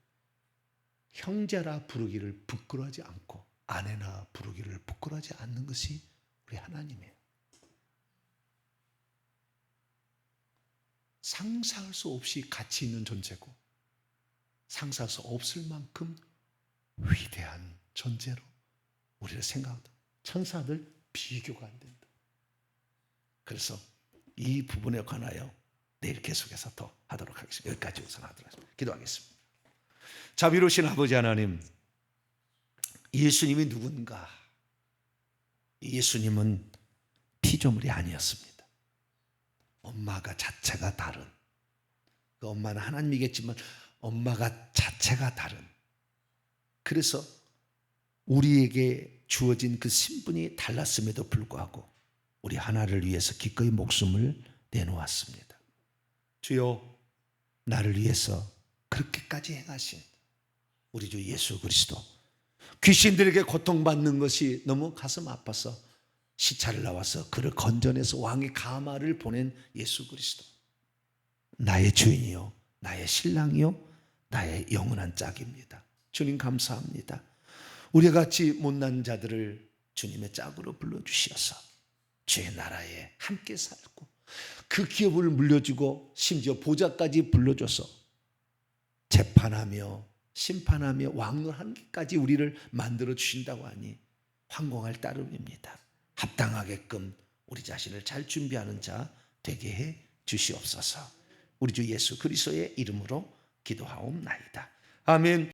형제라 부르기를 부끄러워하지 않고 아내나 부르기를 부끄러워하지 않는 것이 우리 하나님이에요. 상상할 수 없이 가치 있는 존재고 상상할 수 없을 만큼 위대한 존재로 우리를 생각한다. 천사들 비교가 안 된다. 그래서 이 부분에 관하여 내일 계속해서 더 하도록 하겠습니다. 여기까지 우선하도록 하겠습니다. 기도하겠습니다. 자비로우신 아버지 하나님, 예수님이 누군가? 예수님은 피조물이 아니었습니다. 엄마가 자체가 다른, 그 엄마는 하나님이겠지만 엄마가 자체가 다른, 그래서 우리에게 주어진 그 신분이 달랐음에도 불구하고 우리 하나를 위해서 기꺼이 목숨을 내놓았습니다. 주여, 나를 위해서 그렇게까지 행하신 우리 주 예수 그리스도, 귀신들에게 고통받는 것이 너무 가슴 아파서 시차를 나와서 그를 건져내서 왕의 가마를 보낸 예수 그리스도, 나의 주인이요, 나의 신랑이요, 나의 영원한 짝입니다. 주님 감사합니다. 우리와 같이 못난 자들을 주님의 짝으로 불러주셔서 주의 나라에 함께 살고 그 기업을 물려주고 심지어 보좌까지 불러줘서 재판하며 심판하며 왕노하기까지 우리를 만들어 주신다고 하니 황공할 따름입니다. 합당하게끔 우리 자신을 잘 준비하는 자 되게 해 주시옵소서. 우리 주 예수 그리스도의 이름으로 기도하옵나이다. 아멘.